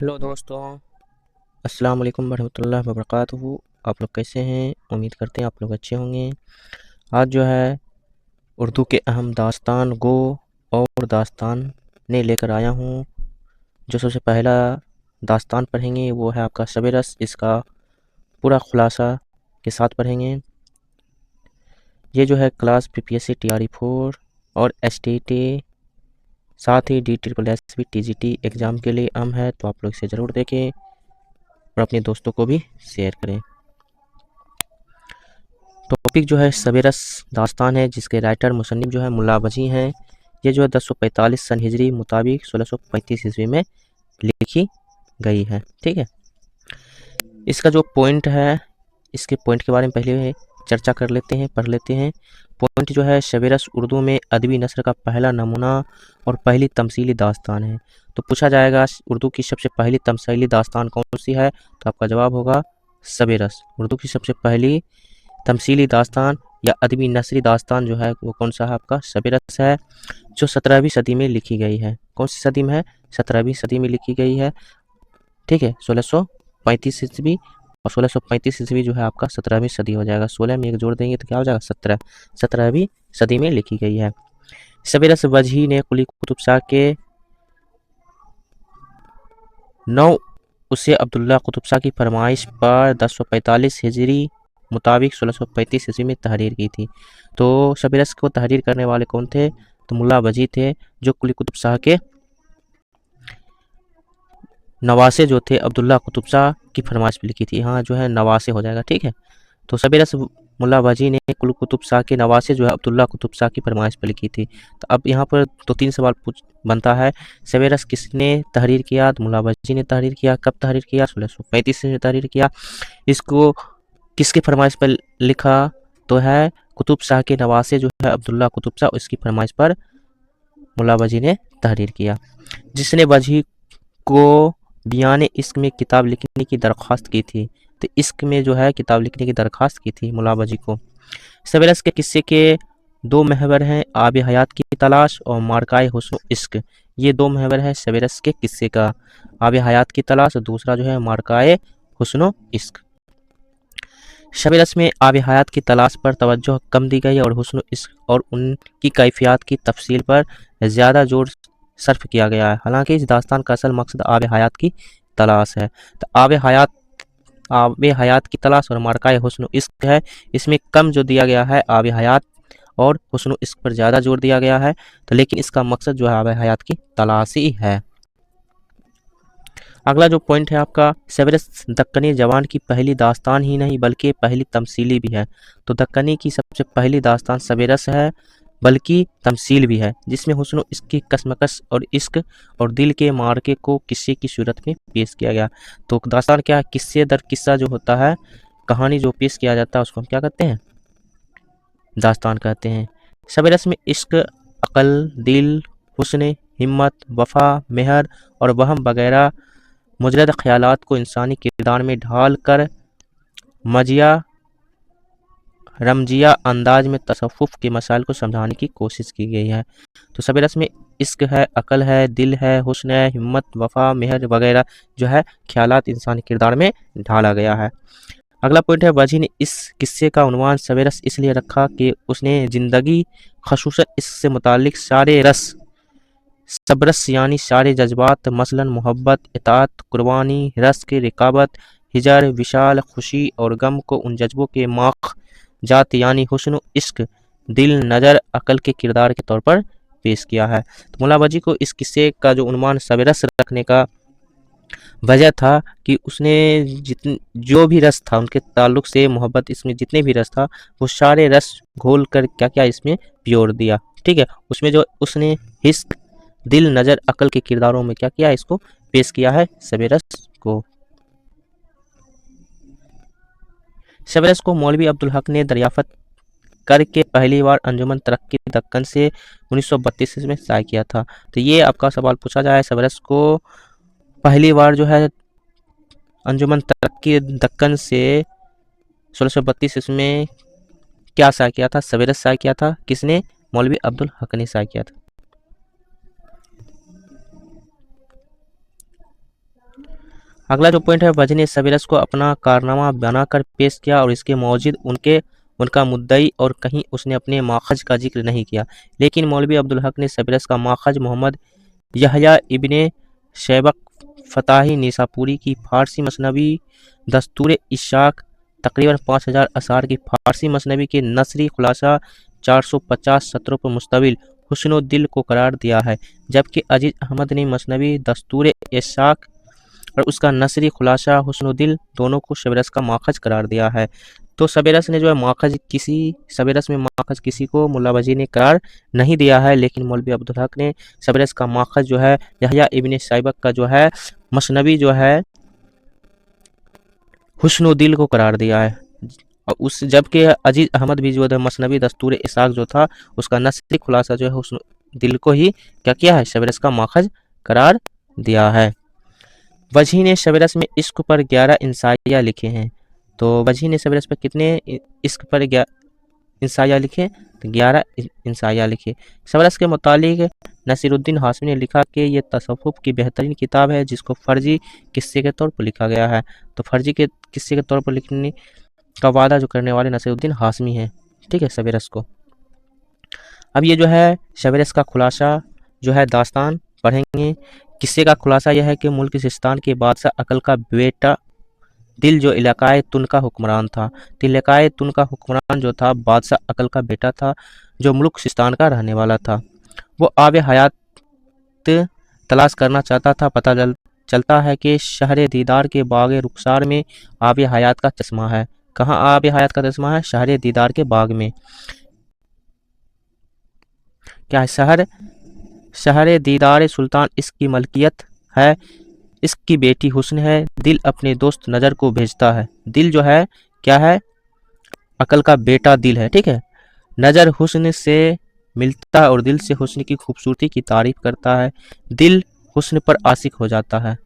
Hello दोस्तों, अस्सलाम वालेकुम वरहमतुल्लाहि वबरकातुहू। आप लोग कैसे हैं? उम्मीद करते हैं आप लोग अच्छे होंगे। आज जो है उर्दू के अहम दास्तान गो और दास्तान ने लेकर आया हूँ। जो सबसे पहला दास्तान पढ़ेंगे वो है आपका शब रस। इसका पूरा खुलासा के साथ पढ़ेंगे। ये जो है क्लास PPSC TRE 4 और STT साथ ही DSSB TGT एग्ज़ाम के लिए अहम है, तो आप लोग इसे ज़रूर देखें और अपने दोस्तों को भी शेयर करें। टॉपिक जो है सवेरस दास्तान है, जिसके राइटर मुसन्निफ जो है मुल्ला वजी हैं। ये जो है 1045 सन हिजरी मुताबिक 1635 ईस्वी में लिखी गई है। ठीक है, इसका जो पॉइंट है, इसके पॉइंट के बारे में पहले चर्चा कर लेते हैं, पढ़ लेते हैं। पॉइंट जो है सवेरस उर्दू में अदबी नस्र का पहला नमूना और पहली तमसीली दास्तान है। तो पूछा जाएगा उर्दू की सबसे पहली तमसीली दास्तान कौन सी है, तो आपका जवाब होगा सवेरस। उर्दू की सबसे पहली तमसीली दास्तान या अदबी नसरी दास्तान जो है वो कौन सा है, आपका सवेरस है, जो 17वीं सदी में लिखी गई है। कौन सी सदी में है? 17वीं सदी में लिखी गई है। ठीक है, 1635 ईस्वी, और 1635 ईस्वी जो है आपका 17वीं सदी हो जाएगा। 16 में एक जोड़ देंगे तो क्या हो जाएगा? 17। 17वीं सदी में लिखी गई है। सवेरस वजही ने कुली कुतुब शाह के 9 उसे अब्दुल्ला कुतुब शाह की फरमाइश पर 1045 हिजरी मुताबिक 1635 ईस्वी में तहरीर की थी। तो सवेरस को तहरीर करने वाले कौन थे? तो मुल्ला वजी थे, जो कुली कुतुब शाह के नवासे जो थे अब्दुल्ला कुतुब शाह की फरमाइश पर लिखी थी। यहाँ जो है नवासे हो जाएगा। ठीक है, तो सवेरस मुल्ला वजी ने कुल कुतुब शाह के नवासे जो है अब्दुल्ला कुतुब शाह की फरमाइश पर लिखी थी। तो अब यहाँ पर 2-3 सवाल बनता है। सवेरस किसने तहरीर किया? तो मुल्ला वजी ने तहरीर किया। कब तहरीर किया? 1635 में तहरीर किया। इसको किसकी फरमाइश पर लिखा? तो है कुतुब शाह के नवासे जो है अब्दुल्ला कुतुब शाह, उसकी फरमाइश पर मुल्ला वजी ने तहरीर किया। जिसने वजी को बयान इश्क में किताब लिखने की दरख्वास्त की थी। तो इश्क में जो है किताब लिखने की दरख्वास्त की थी मुल्ला वजी को। सवेरस के किस्से के 2 महवर हैं, आब हयात की तलाश और मार्काए हुस्न इश्क। ये 2 महवर है सवेरस के किस्से का, आब हयात की तलाश और दूसरा जो है मार्काए हुस्न इश्क। सवेरस में आब हयात की तलाश पर तवज्जो कम दी गई और हुस्न इश्क और उनकी कैफियत की तफसील पर ज़्यादा जोर सर्फ किया गया है। हालांकि इस दास्तान का असल मकसद आब हयात की तलाश है। तो आब हयात की तलाश और मार्काए हुस्न इश्क है। इसमें कम जो दिया गया है आब हयात और हुस्न इश्क पर ज़्यादा जोर दिया गया है। तो लेकिन इसका मकसद जो है आब हयात की तलाश ही है। अगला जो पॉइंट है आपका, सवेरस दक्कनी जवान की पहली दास्तान ही नहीं बल्कि पहली तमसीली भी है। तो दक्कनी की सबसे पहली दास्तान सवेरस है, बल्कि तमसील भी है, जिसमें हुस्न इश्क की कसमकस और इश्क और दिल के मार्के को किस्से की सूरत में पेश किया गया। तो दास्तान क्या है? किस्से दर किस्सा जो होता है, कहानी जो पेश किया जाता है, उसको हम क्या कहते हैं? दास्तान कहते हैं। सवेरस में इश्क, अकल, दिल, हुस्न, हिम्मत, वफा, मेहर और वहम वगैरह मुजरद ख्यालात को इंसानी किरदार में ढाल कर रमजिया अंदाज में तसव्वुफ के मसाइल को समझाने की कोशिश की गई है। तो सवेरस में इश्क है, अकल है, दिल है, हुस्न है, हिम्मत, वफा, मेहर वगैरह जो है ख्यालात इंसानी किरदार में ढाला गया है। अगला पॉइंट है, वजी ने इस किस्से का उन्वान सवेरस इसलिए रखा कि उसने ज़िंदगी खसूसन इससे मुतालिक सारे रस, सब रस यानी सारे जज्बात, मसलन मोहब्बत, इताअत, कुर्बानी, रस की रिकाबत, हिजर, विशाल, खुशी और गम को उन जज्बों के माख जात यानी हुस्न इश्क, दिल, नज़र, अकल के किरदार के तौर पर पेश किया है। तो मुल्ला वजी को इस किस्से का जो उन्वान सवेरस रखने का वजह था कि उसने जो भी रस था उनके ताल्लुक से, मोहब्बत, इसमें जितने भी रस था वो सारे रस घोल कर क्या क्या इसमें प्योर दिया। ठीक है, उसमें जो उसने हिस्क, दिल, नज़र, अकल के किरदारों में क्या किया, इसको पेश किया है सवेरस को। सवेरस को मौलवी अब्दुल हक ने दरियाफ्त करके पहली बार अंजुमन तरक्की दक्कन से 1932 में शाया किया था। तो ये आपका सवाल पूछा जाए, सवेरस को पहली बार जो है अंजुमन तरक्की दक्कन से 1632 में क्या शाया किया था? सवेरस शाया किया था। किसने? मौलवी अब्दुल हक ने शाया किया था। अगला जो पॉइंट है, वजी ने सबेरस को अपना कारनामा बनाकर पेश किया और इसके मौजूद उनका मुद्दई और कहीं उसने अपने माखज का जिक्र नहीं किया। लेकिन मौलवी अब्दुल हक ने सबेरस का माखज मोहम्मद यहया इब्ने शैबक फ़ताही निसापुरी की फ़ारसी मसनवी दस्तूर इशाक तकरीबन 5000 अशार की फ़ारसी मसनवी के नसरी खुलासा 450 सत्रों पर मुश्तमिल हुस्न-उद-दिल को करार दिया है, जबकि अजीज़ अहमद ने मसनवी दस्तूर इशाक और उसका नसरी खुलासा हुस्न-उद-दिल दोनों को सबेरस का माखज करार दिया है। तो सबेरस में माखज किसी को मुल्ला वजी ने करार नहीं दिया है, लेकिन मौलवी अब्दुल हक ने सबेरस का माखज जो है यहया इब्ने शैबक का जो है मसनवी जो है हुस्न-उद-दिल को करार दिया है। और उस जबकि अजीज़ अहमद भी जो है मसनवी दस्तूर इशाक जो था उसका नसरी खुलासा जो है हुस्न-उद-दिल को ही क्या किया है, सबेरस का माखज करार दिया है। वजी ने सबेरस में इश्क पर 11 इंसाइया लिखे हैं। तो वजी ने सबेरस पर कितने इश्क पर इंसाइया लिखे? तो 11 इंसाइया लिखे। सबेरस के मुतालिक नसीरुद्दीन हाशमी ने लिखा कि ये तसव्वुफ़ की बेहतरीन किताब है जिसको फ़र्जी किस्से के तौर पर लिखा गया है। तो फ़र्जी के किस्से के तौर पर लिखने का वादा जो करने वाले नसीरुद्दीन हाशमी हैं, ठीक है, सबेरस को। अब ये जो है सबेरस का खुलासा जो है दास्तान पढ़ेंगे। किस्से का खुलासा यह है कि मुल्क सिस्तान के बादशाह अकल का बेटा दिल जो इलाकाए तुन का हुक्मरान था। तो इलाकाए तुन का हुक्मरान जो था बादशाह अकल का बेटा था, जो मुल्क सिस्तान का रहने वाला था। वो आब हयात तलाश करना चाहता था। पता चलता है कि शहर दीदार के बाग रुखसार में आब हयात का चश्मा है। कहाँ आब हयात का चश्मा है? शहर दीदार के बाग में। क्या है? शहर दीदार सुल्तान इसकी मलकियत है। इसकी बेटी हुस्न है। दिल अपने दोस्त नज़र को भेजता है। दिल जो है क्या है? अकल का बेटा दिल है, ठीक है। नज़र हुस्न से मिलता है और दिल से हुस्न की खूबसूरती की तारीफ करता है। दिल हुस्न पर आशिक हो जाता है।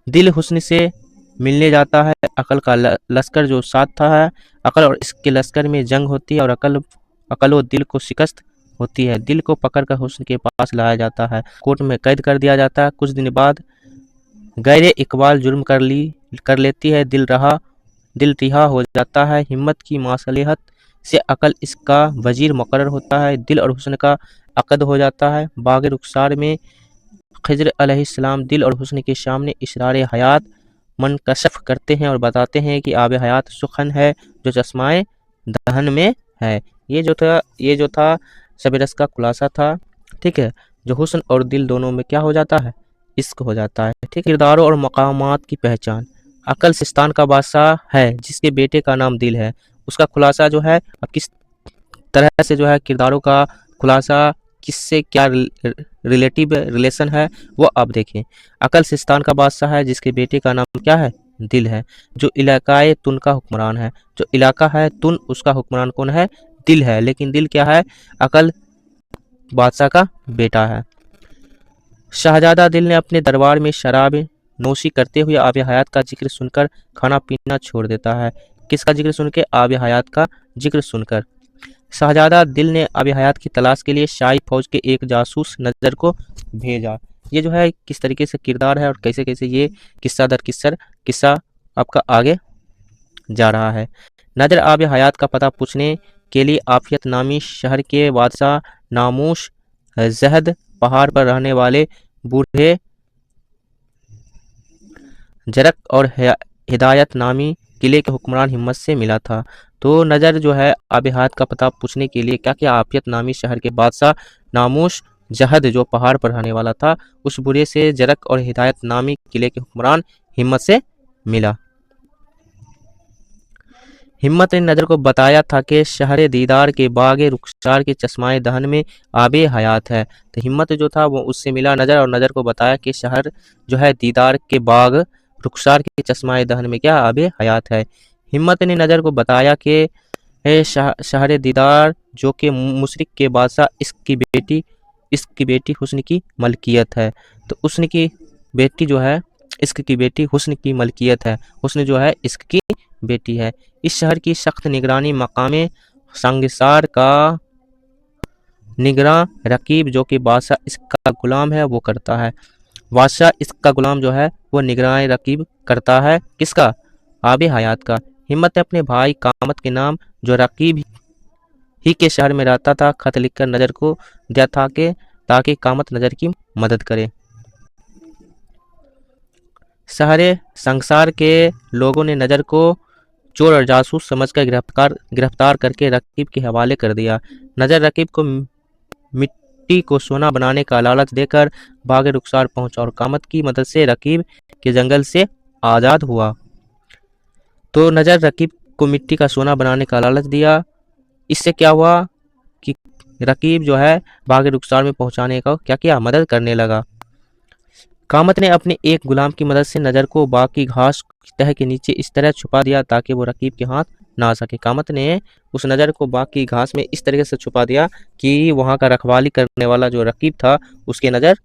दिल हुस्न से मिलने जाता है। अकल का लश्कर जो साथ था है। अकल और इसके लश्कर में जंग होती है और अकल व दिल को शिकस्त होती है। दिल को पकड़कर हुस्न के पास लाया जाता है। कोर्ट में कैद कर दिया जाता है। कुछ दिन बाद गैर इकबाल जुर्म कर लेती है। दिल रिहा हो जाता है। हिम्मत की मासलिहत से अकल इसका वजीर मुकर्रर होता है। दिल और हुस्न का अक़द हो जाता है। बाग रुखसार में खिज़र अलैहिस्सलाम दिल और हुस्न के सामने इसरार हयात मनकशफ करते हैं और बताते हैं कि आब हयात सुखन है जो चश्माए दहन में है। ये जो था सबेरस का खुलासा था, ठीक है। जो हुस्न और दिल दोनों में क्या हो जाता है? इश्क हो जाता है, ठीक है। किरदारों और मकामात की पहचान। अकल सिस्तान का बादशाह है जिसके बेटे का नाम दिल है। उसका खुलासा जो है अब किस तरह से जो है किरदारों का खुलासा किससे क्या रिलेटिव रिलेशन है वो आप देखें। अकल सिस्तान का बादशाह है जिसके बेटे का नाम क्या है? दिल है। जो इलाकाए तुन का हुक्मरान है। जो इलाका है तुन उसका हुक्मरान कौन है? दिल है। लेकिन दिल क्या है? अकल बादशाह का बेटा है। शहजादा दिल ने अपने दरबार में शराब नोशी करते हुए आब हयात का जिक्र सुनकर खाना पीना छोड़ देता है। किसका जिक्र सुन के? आब हयात का जिक्र सुनकर। शहजादा दिल ने आब हयात की तलाश के लिए शाही फौज के एक जासूस नज़र को भेजा। ये जो है किस तरीके से किरदार है और कैसे कैसे ये किस्सा दर किस्सा आपका आगे जा रहा है। नज़र आब हयात का पता पूछने के लिए आफियत नामी शहर के बादशाह नामूश जहद पहाड़ पर रहने वाले बूढ़े जरक और हिदायत नामी किले के हुक्मरान हिम्मत से मिला था। तो नज़र जो है आब हयात का पता पूछने के लिए क्या किया? आफियत नामी शहर के बादशाह नामूश जहद जो पहाड़ पर रहने वाला था उस बूढ़े से जरक और हिदायत नामी किले के हुक्मरान हिम्मत से मिला। हिम्मत ने नज़र को बताया था कि शहर दीदार के बाग रुखसार के चश्माए दहन में आब हयात है। तो हिम्मत जो था वो उससे मिला नज़र और नज़र को बताया कि शहर जो है दीदार के बाग रुखसार के चश्माए दहन में क्या आब हयात है। हिम्मत ने नज़र को बताया कि शहर दीदार जो कि मुशरिक के बादशाह इसकी बेटी हुस्न की मलकियत है। तो हुस्न की बेटी जो है इश्क की बेटी हुस्न की मलकियत है। हुस्न जो है इश्क की बेटी है। इस शहर की सख्त निगरानी मकामे संगसार का निगरान रकीब जो कि बादशाह इसका गुलाम है वो करता है। बादशाह इसका गुलाम जो है वो निगरानी रकीब करता है किसका? आब हयात का। हिम्मत ने अपने भाई कामत के नाम जो रकीब ही के शहर में रहता था खत लिखकर नजर को दिया था कि ताकि कामत नजर की मदद करे। सारे संसार के लोगों ने नजर को चोर और जासूस समझकर गिरफ्तार करके रकीब के हवाले कर दिया। नजर रकीब को मिट्टी को सोना बनाने का लालच देकर बाग रुखसार पहुंचा और कामत की मदद से रकीब के जंगल से आजाद हुआ। तो नजर रकीब को मिट्टी का सोना बनाने का लालच दिया। इससे क्या हुआ कि रकीब जो है बाग रुखसार में पहुंचाने का क्या किया? मदद करने लगा। कामत ने अपने एक गुलाम की मदद से नजर को बाग की घास की तह के नीचे इस तरह छुपा दिया ताकि वो रकीब के हाथ ना आ सके। कामत ने उस नजर को बाग की घास में इस तरीके से छुपा दिया कि वहां का रखवाली करने वाला जो रकीब था उसके नजर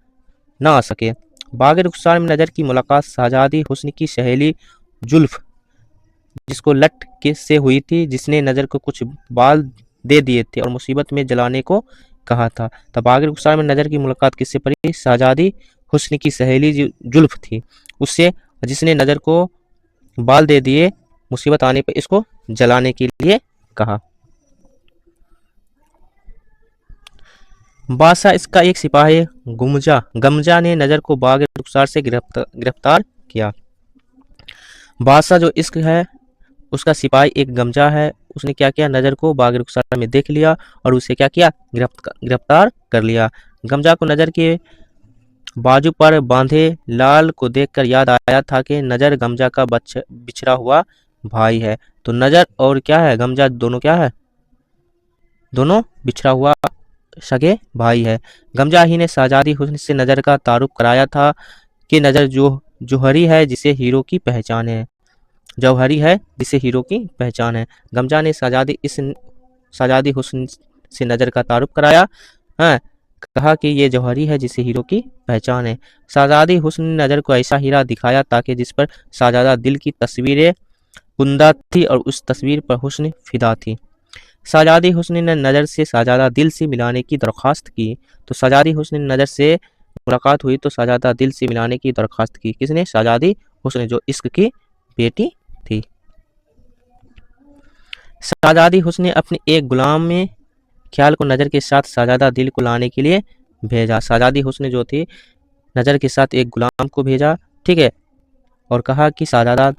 ना आ सके। बाग रुखसार में नजर की मुलाकात शहजादी हुस्न की सहेली जुल्फ जिसको लट के से हुई थी, जिसने नजर को कुछ बाल दे दिए थे और मुसीबत में जलाने को कहा था। तब बाग रुखसार में नजर की मुलाकात किससे पड़ी? शहजादी हुस्न की सहेली जुल्फ थी उससे, जिसने नजर को बाल दे दिए, मुसीबत आने पर इसको जलाने के लिए कहा। बादशाह इसका एक सिपाही गमजा ने नजर को बाग रुखसार से गिरफ्तार किया। बादशाह जो इश्क है उसका सिपाही एक गमजा है, उसने क्या किया? नजर को बाग रुखसार में देख लिया और उसे क्या किया? गिरफ्तार कर लिया। गमजा को नजर के बाजू पर बांधे लाल को देखकर याद आया था कि नजर गमजा का बिछड़ा हुआ भाई है। तो नजर और क्या है? गमजा दोनों क्या है? दोनों बिछड़ा हुआ सगे भाई है। गमजा ही ने शहजादी हुस्न से नजर का तारुफ कराया था कि नजर जौहरी है जिसे हीरो की पहचान है, जौहरी है जिसे हीरो की पहचान है। गमजा ने शहजादी हुस्न से नजर का तारुफ कराया, हाँ, कहा कि ये जौहरी है जिसे हीरो की पहचान है। शहजादी हुस्न ने नजर को ऐसा हीरा दिखाया ताकि जिस पर शहजादा दिल की तस्वीरें कुंदा थी और उस तस्वीर पर हुस्न फिदा थी। शहजादी हुस्न ने नजर से शहजादा दिल से मिलाने की दरख्वास्त की। तो शहजादी हुस्न ने नजर से मुलाकात हुई तो शहजादा दिल से मिलाने की दरख्वास्त की। किसने? शहजादी हुस्न जो इश्क की बेटी थी। शहजादी हुस्न ने अपने एक गुलाम में ख्याल को नजर के साथ शहजादा दिल को लाने के लिए भेजा। शहजादी हुस्न जो थी नजर के साथ एक गुलाम को भेजा, ठीक है, और कहा कि शहजादा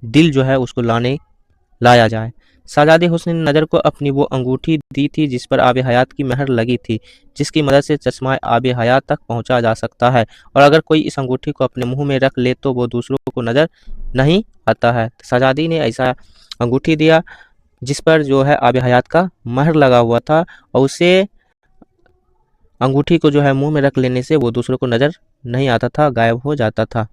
दिल जो है उसको लाया जाए। शहजादी हुस्न ने नजर को अपनी वो अंगूठी दी थी जिस पर आब हयात की महर लगी थी, जिसकी मदद से चश्मा आब हयात तक पहुंचा जा सकता है और अगर कोई इस अंगूठी को अपने मुंह में रख ले तो वो दूसरों को नजर नहीं आता है। शहजादी ने ऐसा अंगूठी दिया जिस पर जो है आब हयात का महर लगा हुआ था और उसे अंगूठी को जो है मुंह में रख लेने से वो दूसरों को नजर नहीं आता था, गायब हो जाता था।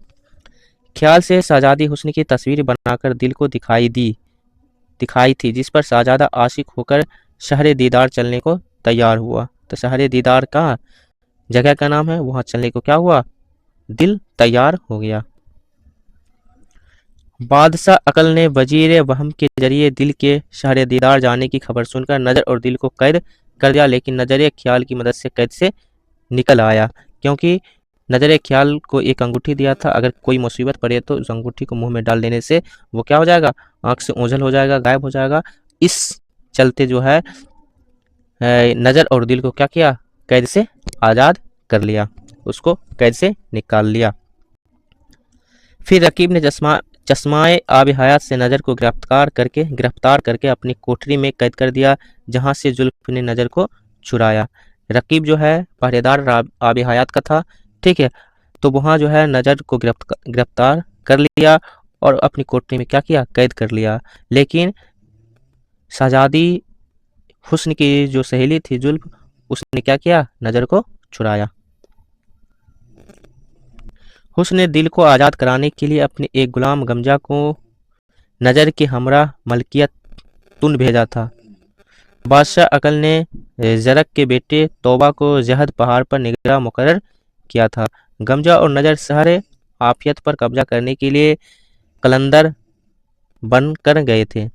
ख्याल से शहजादी हुस्न की तस्वीर बनाकर दिल को दिखाई थी जिस पर शहजादा आशिक होकर शहर दीदार चलने को तैयार हुआ। तो शहर दीदार का जगह का नाम है, वहां चलने को क्या हुआ? दिल तैयार हो गया। बादशाह अकल ने वजीर वहम के जरिए दिल के शहर दीदार जाने की खबर सुनकर नजर और दिल को कैद कर दिया, लेकिन नजर ख्याल की मदद से कैद से निकल आया क्योंकि नजर ख्याल को एक अंगूठी दिया था। अगर कोई मुसीबत पड़े तो उस अंगूठी को मुंह में डाल देने से वो क्या हो जाएगा? आंख से ओझल हो जाएगा, गायब हो जाएगा। इस चलते जो है नजर और दिल को क्या किया? कैद से आजाद कर लिया, उसको कैद से निकाल लिया। फिर रकीब ने चश्माए आब हयात से नजर को गिरफ्तार करके अपनी कोठरी में कैद कर दिया जहां से जुल्फ ने नजर को चुराया। रकीब जो है पहरेदार आब हयात का था, ठीक है, तो वहां जो है नजर को गिरफ्तार कर लिया और अपनी कोठरी में क्या किया? कैद कर लिया। लेकिन शहजादी हुस्न की जो सहेली थी जुल्फ, उसने क्या किया? नजर को चुराया। हुस्न ने दिल को आज़ाद कराने के लिए अपने एक गुलाम गमजा को नजर के हमरा मलकियत तुन भेजा था। बादशाह अकल ने जरक के बेटे तौबा को जहद पहाड़ पर निगरान मुकर्रर किया था। गमजा और नजर शहर आफियत पर कब्जा करने के लिए कलंदर बन कर गए थे।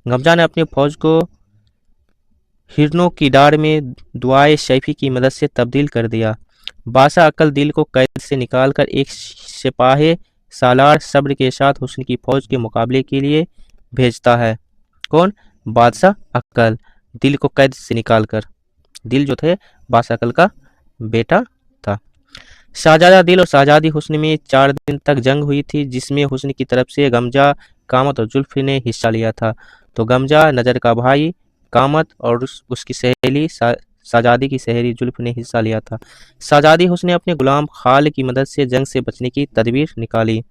गमजा ने अपनी फौज को हिरनों की डार में दुआए शैफी की मदद से तब्दील कर दिया बादशाह अकल दिल को कैद से निकालकर एक सिपाही सालार सब्र के साथ हुस्न की फौज के मुकाबले के लिए भेजता है। कौन? बादशाह अकल दिल को कैद से निकालकर। दिल जो थे बादशाह अकल का बेटा था। शाहजादा दिल और शाहजादी हुस्न में 4 दिन तक जंग हुई थी, जिसमें हुस्न की तरफ से गमजा, कामत और जुल्फ ने हिस्सा लिया था। तो गमजा नजर का भाई, कामत और उसकी सहेली शाहजादी की सहेली जुल्फ ने हिस्सा लिया था। शाहजादी हुस्न ने अपने गुलाम खाल की मदद से जंग से बचने की तदबीर निकाली।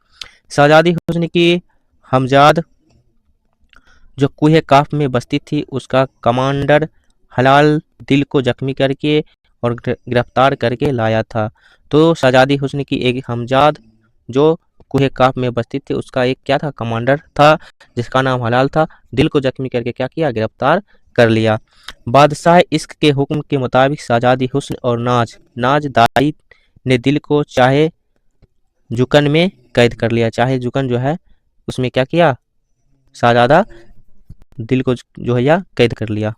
शाहजादी हुस्न की हमजाद जो कुहे काफ में बसती थी, उसका कमांडर हलाल दिल को जख्मी करके और गिरफ्तार करके लाया था। तो शाहजादी हुस्न की एक हमजाद जो कुहे काफ में बसती थी, उसका एक क्या था? कमांडर था, जिसका नाम हलाल था। दिल को जख्मी करके क्या किया? गिरफ्तार कर लिया। बादशाह इश्क के हुक्म के मुताबिक शाहजादी हुस्न और नाज दाई ने दिल को चाहे जुकन में कैद कर लिया। चाहे जुकन जो है उसमें क्या किया? शाहजादा दिल को जो है या कैद कर लिया।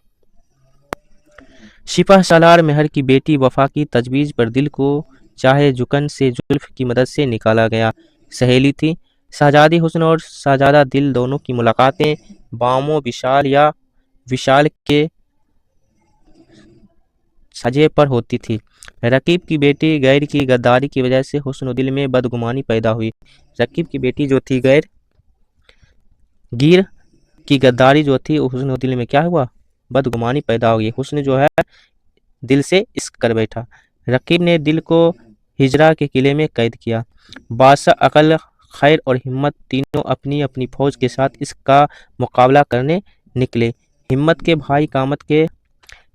सिपह सालार मेहर की बेटी वफा की तजवीज़ पर दिल को चाहे जुकन से जुल्फ की मदद से निकाला गया। सहेली थी। शाहजादी हुस्न और शाहजादा दिल दोनों की मुलाकातें बामो विशाल के सजे पर होती थी। रकीब की बेटी गैर की गद्दारी की वजह से हुस्न दिल में बदगुमानी पैदा हुई। रकीब की बेटी जो थी गिर की गद्दारी जो थी, हुस्न दिल में क्या हुआ? बदगुमानी पैदा हो गई। हुस्न जो है दिल से इश्क कर बैठा। रकीब ने दिल को हिजरा के किले में कैद किया। बादशाह अकल, खैर और हिम्मत तीनों अपनी अपनी फौज के साथ इसका मुकाबला करने निकले। हिम्मत के भाई कामत के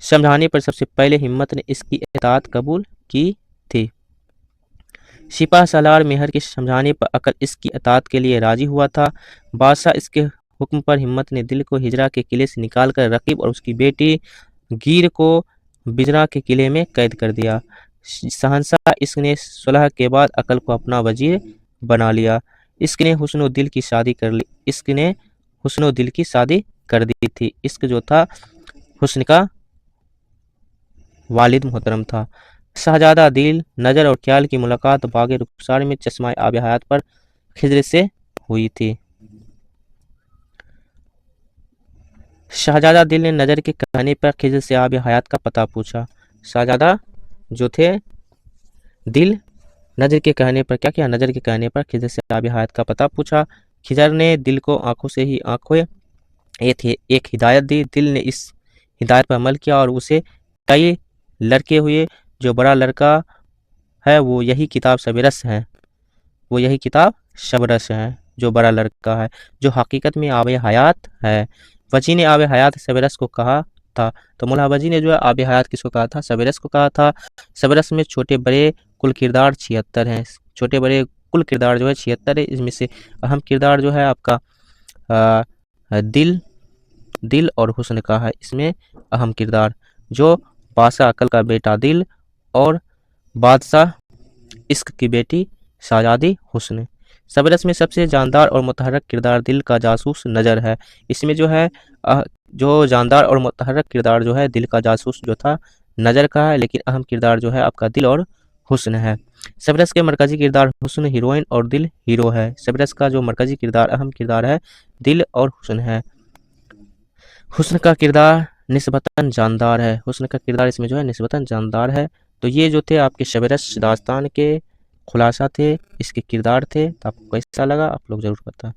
समझाने पर सबसे पहले हिम्मत ने इसकी इताअत कबूल की थी। सिपह सालार मेहर के समझाने पर अकल इसकी इताअत के लिए राजी हुआ था। बादशाह इसके हुक्म पर हिम्मत ने दिल को हिजरा के किले से निकालकर रकीब और उसकी बेटी गिर को बिजरा के किले में कैद कर दिया। शहंशाह इश्क ने सुलह के बाद अकल को अपना वजीर बना लिया। इश्क ने हुस्न दिल की शादी कर ली। इश्क ने हुस्न दिल की शादी कर दी थी। इश्क जो था हुस्न का वालिद मोहतरम था। शहजादा दिल, नजर और ख्याल की मुलाकात बागे रुखसार में चश्मा आब हयात पर खिजर से हुई थी। शाहजादा दिल ने नजर के कहने पर खिजर से आब हयात का पता पूछा। शाहजादा जो थे दिल नजर के कहने पर क्या किया? नजर के कहने पर खिजर से आब हयात का पता पूछा। खिजर ने दिल को आंखों से ही आंखें एक हिदायत दी। दिल ने इस हिदायत पर अमल किया और उसे कई लड़के हुए। जो बड़ा लड़का है वो यही किताब सबरस है। वो यही किताब सबरस है जो बड़ा लड़का है, जो हकीकत में आब हयात है। वजी ने आब हयात सबरस को कहा था। तो मौला वजी ने जो है आब हयात किसको कहा था? सबरस को कहा था। सबरस में छोटे बड़े कुल किरदार 76 हैं। छोटे बड़े कुल किरदार जो है 76 है। इसमें से अहम किरदार जो है आपका दिल और हुस्न का है। इसमें अहम किरदार जो बादशाह अकल का बेटा दिल और बादशाह इश्क की बेटी शाहजादी हुस्न। सबरस में सबसे जानदार और मुतहर्रिक किरदार दिल का जासूस नजर है। इसमें जो है जो जानदार और मुतहर्रिक किरदार जो है दिल का जासूस जो था नजर का है, लेकिन अहम किरदार जो है आपका दिल और हुस्न है। सबरस के मरकजी किरदार हुस्न हीरोइन और दिल हीरो है। सबरस का जो मरकजी किरदार अहम किरदार है दिल और हुस्न है। हुस्न का किरदार निस्बतन जानदार है। हुस्न का किरदार इसमें जो है निस्बतन जानदार है। तो ये जो थे आपके सबरस दास्तान के खुलासा थे, इसके किरदार थे। तो आपको कैसा लगा आप लोग ज़रूर बताएं।